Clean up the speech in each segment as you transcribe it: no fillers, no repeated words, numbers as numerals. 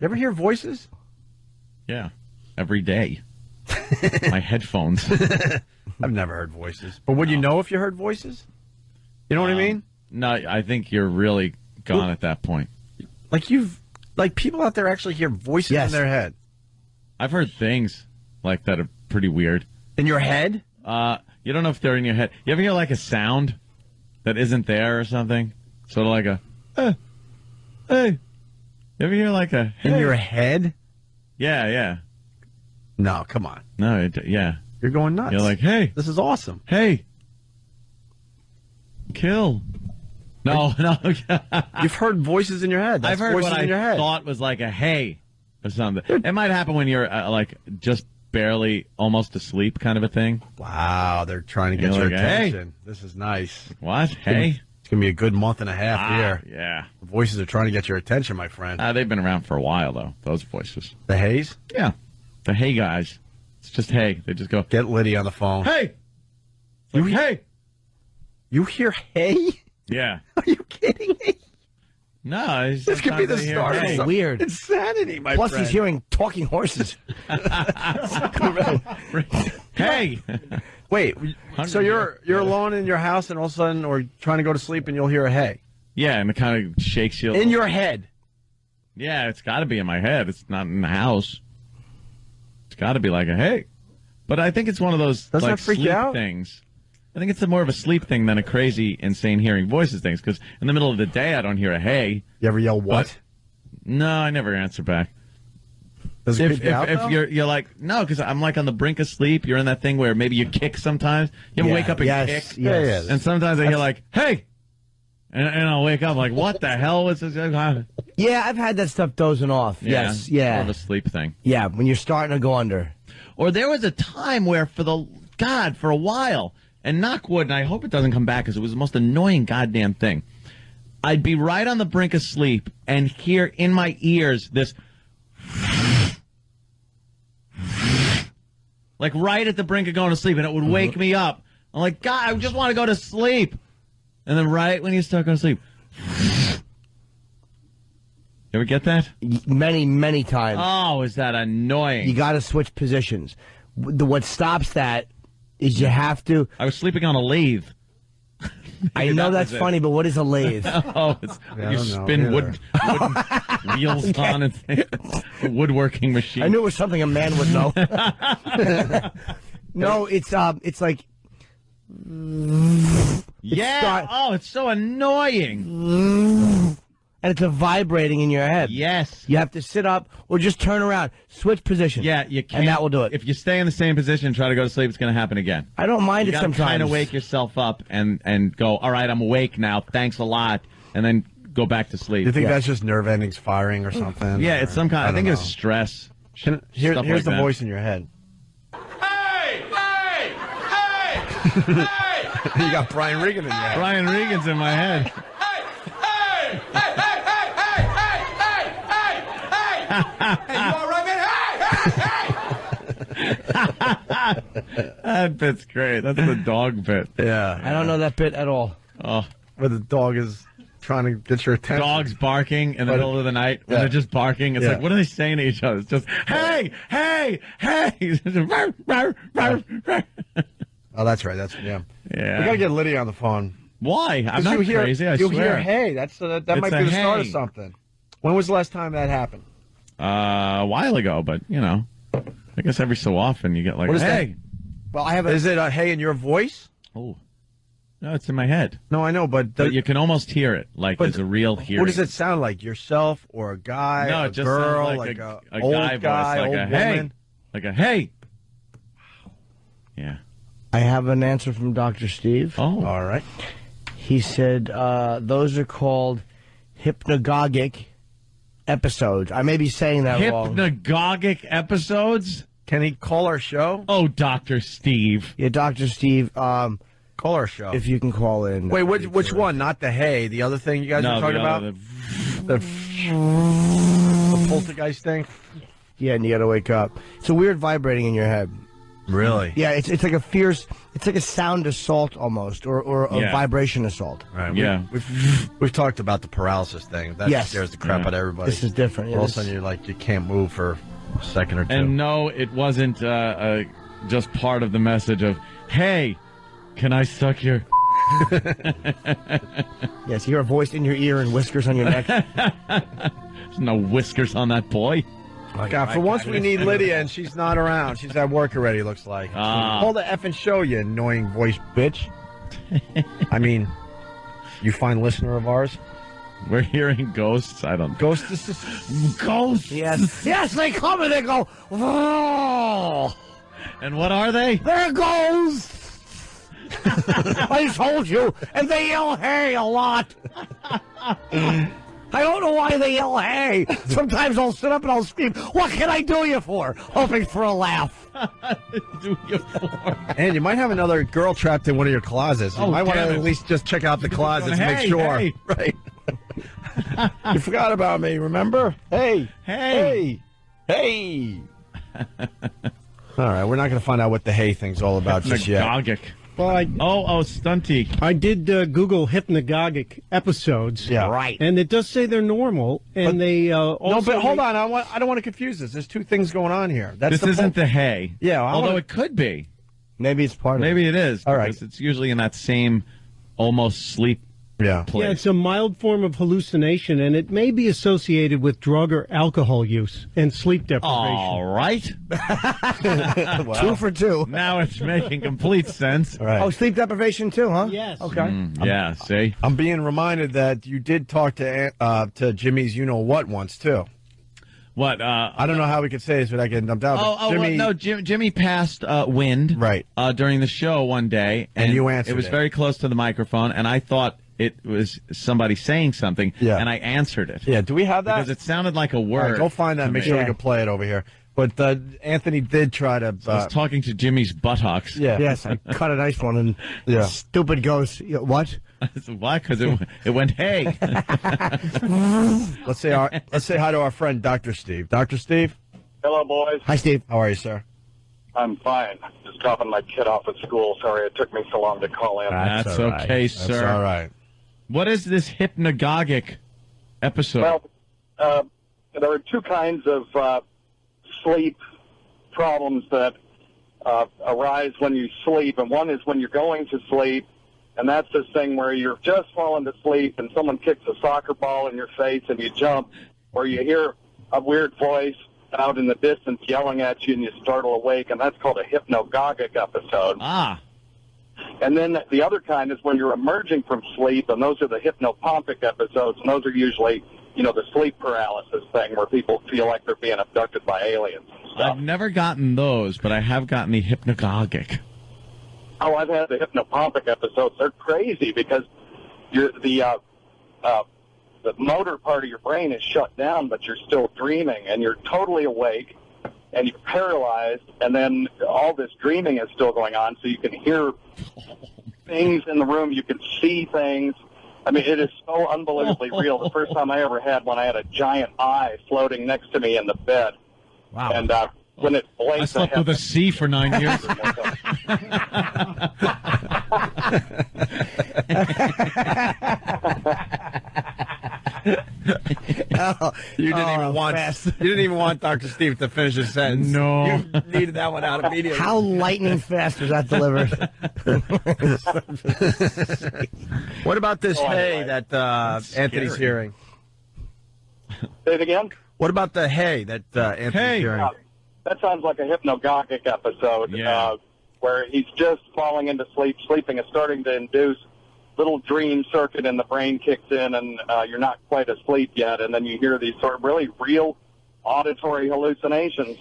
You ever hear voices? Yeah, every day. My headphones. I've never heard voices. But would you know if you heard voices? You know what I mean? No, I think you're really gone at that point. Like people out there actually hear voices in their head. I've heard things like that are pretty weird. In your head? You don't know if they're in your head. You ever hear like a sound that isn't there or something? Sort of like a, hey. You ever hear like a, hey? In your head? Yeah. No, come on. No, yeah. You're going nuts. You're like, hey. This is awesome. Hey. Kill. No. You've heard voices in your head. That's I've heard voices what in your I head. thought was like a hey or something. It might happen when you're like just barely almost asleep kind of a thing. Wow, they're trying to get your attention. Hey. This is nice. What? Hey? It's going to be a good month and a half here. Yeah. The voices are trying to get your attention, my friend. They've been around for a while, though, those voices. The Hays? Yeah. The hey guys. It's just hey. They just go, get Liddy on the phone. Hey! Like, hey! You hear hey? Yeah. Are you kidding me? No, this could be the start of some weird insanity, my Plus, friend. he's hearing talking horses. Hey! Wait, so you're alone in your house and all of a sudden, or trying to go to sleep and you'll hear a hey? Yeah, and it kind of shakes you. In your head? Yeah, it's got to be in my head. It's not in the house. It's got to be like a hey. But I think it's one of those Doesn't like that freak sleep you out? things. I think it's more of a sleep thing than a crazy, insane hearing voices things. Because in the middle of the day, I don't hear a hey. You ever yell what? No, I never answer back. Does it creep you out, if you're like, no, because I'm like on the brink of sleep. You're in that thing where maybe you kick sometimes. You ever wake up and kick? Yes. And sometimes I hear like, hey! And I'll wake up like, what the hell was this? Yeah, I've had that stuff dozing off. Yeah, Yes, yeah. More of a sleep thing. Yeah, when you're starting to go under. Or there was a time where for a while, and knock wood, and I hope it doesn't come back because it was the most annoying goddamn thing. I'd be right on the brink of sleep and hear in my ears this, like right at the brink of going to sleep, and it would wake me up. I'm like, God, I just want to go to sleep. And then right when you start going to sleep. You ever get that? Many, many times. Oh, is that annoying? You got to switch positions. What stops that is you have to. I was sleeping on a lathe. I know that's funny, but what is a lathe? Oh, it's you spin wooden wheels on and a woodworking machine. I knew it was something a man would know. No, it's like. It's so annoying. And it's a vibrating in your head. Yes. You have to sit up or just turn around. Switch position. Yeah, you can't. And that will do it. If you stay in the same position and try to go to sleep, it's going to happen again. I don't mind you it sometimes. You kind of wake yourself up and go, all right, I'm awake now. Thanks a lot. And then go back to sleep. Do you think that's just nerve endings firing or something? Yeah, it's some kind. I think it's stress. Here's like the that. voice in your head. Hey! Hey! Hey! Hey! You got Brian Regan in your head. Brian Regan's in my head. Hey! Hey! Hey! Hey, you all right, man? Hey! That bit's great. That's the dog bit. Yeah. I don't know that bit at all. Oh, where the dog is trying to get your attention. Dogs barking in the middle of the night when they're just barking. It's like, what are they saying to each other? It's just, hey, hey, hey. Oh, that's right. Yeah. We got to get Lydia on the phone. Why? I'm not crazy. I you swear. Hear hey. That might be the start of something. When was the last time that happened? A while ago, but I guess every so often you get like, what is hey. That? Well, Is it a hey in your voice? Oh, no, it's in my head. No, I know, but you can almost hear it, like it's a real hearing. What does it sound like? Yourself or a guy? No, a it just girl, sounds like a guy old voice, guy, like old a woman. hey, like a hey. Yeah. I have an answer from Dr. Steve. Oh, all right. He said those are called hypnagogic episodes. I may be saying that wrong. Hypnagogic episodes? Can he call our show? Oh, Dr. Steve. Yeah, Dr. Steve. Call our show. If you can call in. Wait, which one? Not the hay. The other thing you guys were talking about? The poltergeist thing? Yeah, and you got to wake up. It's a weird vibrating in your head. Really? Yeah, it's like a fierce, it's like a sound assault almost, or a vibration assault. Right. Yeah. We've talked about the paralysis thing. That Yes. scares the crap out of everybody. This is different. Yeah, All of a sudden, you're like, you can't move for a second or two. And no, it wasn't just part of the message of, hey, can I suck your... Yes, you hear a voice in your ear and whiskers on your neck. There's no whiskers on that boy. God, for once we need Lydia, and she's not around. She's at work already, looks like. Hold the effing show, you annoying voice bitch. I mean, you fine listener of ours? We're hearing ghosts. I don't... Ghosts. Yes, they come and they go, oh, And what are they? there goes. I told you, and they yell hey a lot. I don't know why they yell hey. Sometimes I'll sit up and I'll scream, what can I do you for? Hoping for a laugh. Do you for? And you might have another girl trapped in one of your closets. You Oh, might want to damn at it. least just check out the closets, going, make "Hey, sure. hey." Right. You forgot about me, remember? Hey. Hey. Hey. All right, we're not going to find out what the hay thing's all about just yet. Hypnagogic. Well, I Stunty. did Google hypnagogic episodes. Yeah. Right. And it does say they're normal, and they also... No, but hold on. I don't want to confuse this. There's two things going on here. This isn't the hay. Yeah, I although wanna- it could be. Maybe it's part of it. Maybe it is. All right. Because it's usually in that same almost sleep Yeah. Yeah, it's a mild form of hallucination, and it may be associated with drug or alcohol use and sleep deprivation. All right. 2 for 2. Now it's making complete sense. All right. Oh, sleep deprivation too, huh? Yes. Okay. Yeah, see? I'm being reminded that you did talk to Jimmy's you-know-what once, too. What? I don't know how we could say this without getting dumped out. but Jimmy, well, no, Jimmy passed wind Right. During the show one day. And you answered it. was it. very close to the microphone, and I thought it was somebody saying something, Yeah. and I answered it. Yeah, do we have that? Because it sounded like a All word. right, go find that and make sure we Yeah. can play it over here. But Anthony did try to... I was talking to Jimmy's buttocks. yeah. Yes, I cut a nice one, and Yeah. stupid goes, what? Why? Because it went, hey. Let's say hi to our friend, Dr. Steve. Dr. Steve, Hello, boys. Hi, Steve. how are you, sir? I'm fine. Just dropping my kid off at school. Sorry it took me so long to call in. That's all right. okay, That's sir. all right. What is this hypnagogic episode? Well, there are two kinds of sleep problems that arise when you sleep, and one is when you're going to sleep, and that's this thing where you're just falling to sleep and someone kicks a soccer ball in your face and you jump, or you hear a weird voice out in the distance yelling at you and you startle awake, and that's called a hypnagogic episode. Ah. And then the other kind is when you're emerging from sleep, and those are the hypnopompic episodes, and those are usually, the sleep paralysis thing where people feel like they're being abducted by aliens and stuff. I've never gotten those, but I have gotten the hypnagogic. Oh, I've had the hypnopompic episodes. They're crazy because the motor part of your brain is shut down, but you're still dreaming, and you're totally awake, and you're paralyzed, and then all this dreaming is still going on, so you can hear things in the room, you can see things. I mean, it is so unbelievably real. The first time I ever had one, I had a giant eye floating next to me in the bed. Wow. And when it blinked, I slept with a C for 9 years. You didn't even want Dr. Steve to finish his sentence. No. You needed that one out immediately. How lightning fast was that delivered? What about this hay anyway. that Anthony's scary. hearing? Say it again? What about the hay that Anthony's Hey. hearing? That sounds like a hypnagogic episode Yeah. where he's just falling into sleep. Sleeping is starting to induce little dream circuit in the brain kicks in, and you're not quite asleep yet, and then you hear these sort of really real auditory hallucinations.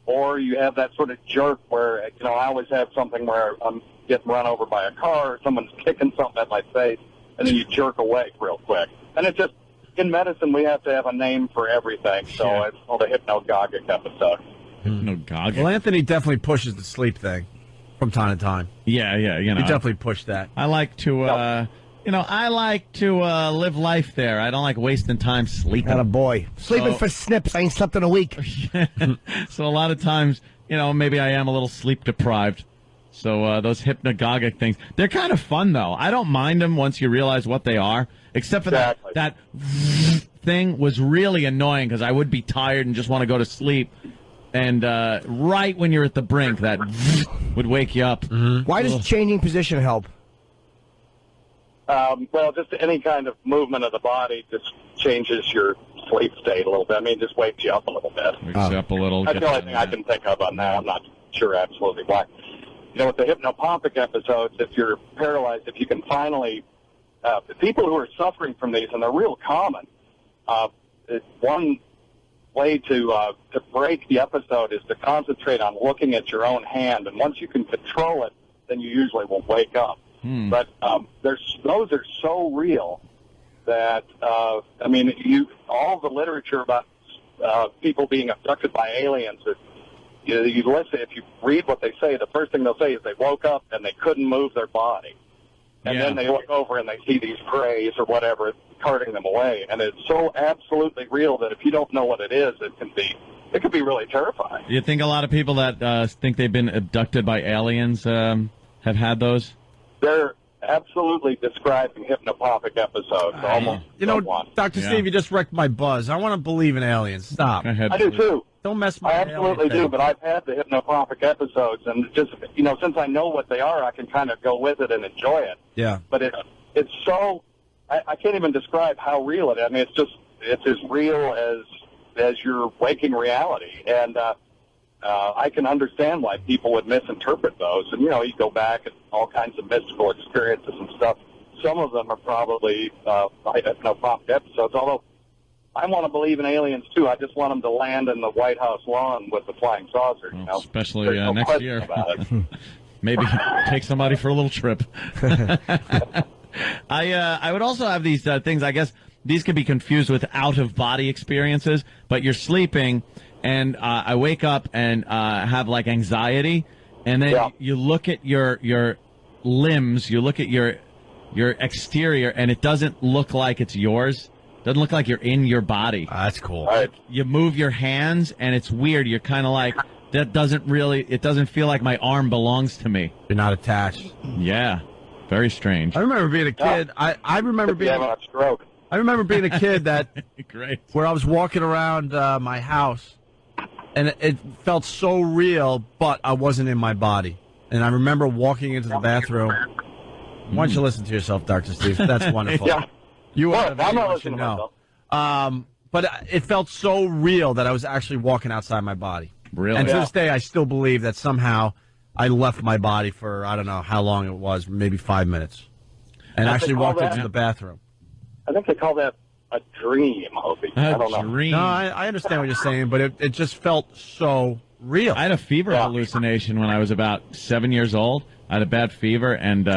Or you have that sort of jerk where, I always have something where I'm getting run over by a car or someone's kicking something at my face, and then you jerk awake real quick. And it just, in medicine, we have to have a name for everything, so Yeah. it's called a hypnagogic episode. Hypnagogic. Well, Anthony definitely pushes the sleep thing from time to time. Yeah, He definitely pushed that. I like to, live life there. I don't like wasting time sleeping. Not a boy. Sleeping So- for snips. I ain't slept in a week. So a lot of times maybe I am a little sleep deprived. So those hypnagogic things, they're kind of fun, though. I don't mind them once you realize what they are, except for that thing was really annoying because I would be tired and just want to go to sleep. And right when you're at the brink, that would wake you up. Mm-hmm. Why does changing position help? Well, just any kind of movement of the body just changes your sleep state a little bit. I mean, just wakes you up a little bit. Wakes you up a little. That's the only thing I can think of on that. I'm not sure absolutely why. With the hypnopompic episodes, if you're paralyzed, if you can finally, people who are suffering from these, and they're real common, one way to break the episode is to concentrate on looking at your own hand, and once you can control it, then you usually will wake up. But those are so real that, all the literature about people being abducted by aliens, you listen, if you read what they say, the first thing they'll say is they woke up and they couldn't move thebe really. And then they look over and they see these grays or whatever carting them away. And it's so absolutely real that if you don't know what it is, it can be really terrifying. You think a lot of people that think they've been abducted by aliens have had those? They're absolutely describing hypnopompic episodes. Dr. Steve, you just wrecked my buzz. I want to believe in aliens. Stop. I do, too. Don't mess my I absolutely do, but I've had the hypnopompic episodes, and just, since I know what they are, I can kind of go with it and enjoy it. Yeah. But it's so, I can't even describe how real it is. I mean, it's as real as your waking reality. And I can understand why people would misinterpret those. And, you go back and all kinds of mystical experiences and stuff. Some of them are probably hypnopompic episodes, although I want to believe in aliens, too. I just want them to land in the White House lawn with the flying saucer. Especially next year. Maybe take somebody for a little trip. I would also have these things. I guess these could be confused with out-of-body experiences, but you're sleeping, and I wake up and have, anxiety, and then you look at your limbs, you look at your exterior, and it doesn't look like it's yours. Doesn't look like you're in your body. That's cool. Right. You move your hands, and it's weird. You're kind of like, it doesn't feel like my arm belongs to me. You're not attached. Yeah. Very strange. I remember being a kid. I remember being a stroke. I remember being a kid that Great. Where I was walking around my house, and it felt so real, but I wasn't in my body. And I remember walking into the bathroom. Why don't you listen to yourself, Dr. Steve? That's wonderful. Yeah. You are I'm not listening to myself. But it felt so real that I was actually walking outside my body. Really? And to this day, I still believe that somehow I left my body for, I don't know how long it was, maybe 5 minutes. And actually walked into the bathroom. I think they call that a dream, Opie. I don't know. Dream. No, I understand what you're saying, but it just felt so real. I had a fever hallucination when I was about 7 years old. I had a bad fever, and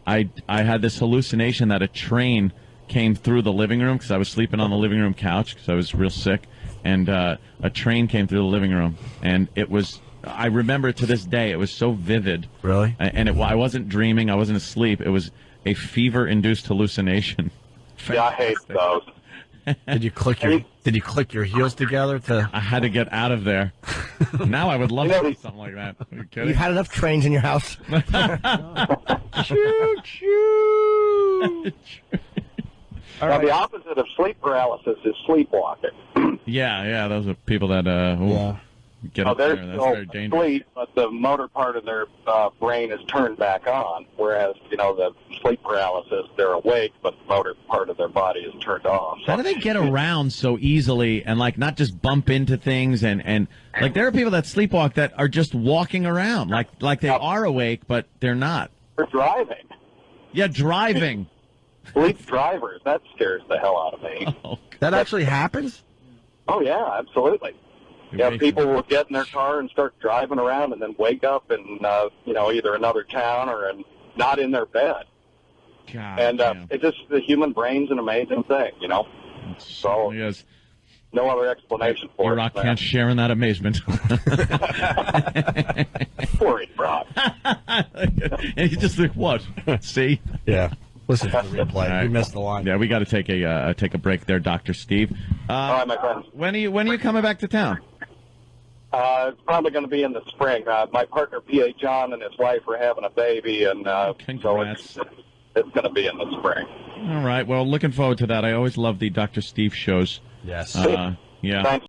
I had this hallucination that a train came through the living room because I was sleeping on the living room couch because I was real sick, and a train came through the living room, and it was. I remember to this day, it was so vivid. Really? And I wasn't dreaming. I wasn't asleep. It was a fever-induced hallucination. Yeah, I hate those. Did you click your heels together to? I had to get out of there. Now I would love to see something like that. Are you kidding? You've had enough trains in your house. Choo choo. Now, the opposite of sleep paralysis is sleepwalking. Yeah, those are people that get up there. That's very dangerous. Asleep, but the motor part of their brain is turned back on, whereas, the sleep paralysis, they're awake, but the motor part of their body is turned off. How do they get around so easily and, not just bump into things and there are people that sleepwalk that are just walking around, like they are awake, but they're not. They're driving. Yeah, driving. Sleep drivers, that scares the hell out of me. Oh, That actually happens? Oh, yeah, absolutely. Yeah, people will get in their car and start driving around and then wake up in, either another town or not in their bed. God, and the human brain's an amazing thing, So yes. No other explanation for it. Rock can't share in that amazement. Poor Brock. And he's just like, what? See? Yeah. Listen to the replay. Right. We missed the line. Yeah, we got to take a break there, Dr. Steve. All right, my friends. When are you coming back to town? It's probably going to be in the spring. My partner, P.A. John, and his wife are having a baby, and Congrats. so it's going to be in the spring. All right. Well, looking forward to that. I always love the Dr. Steve shows. Yes. Yeah. Thanks.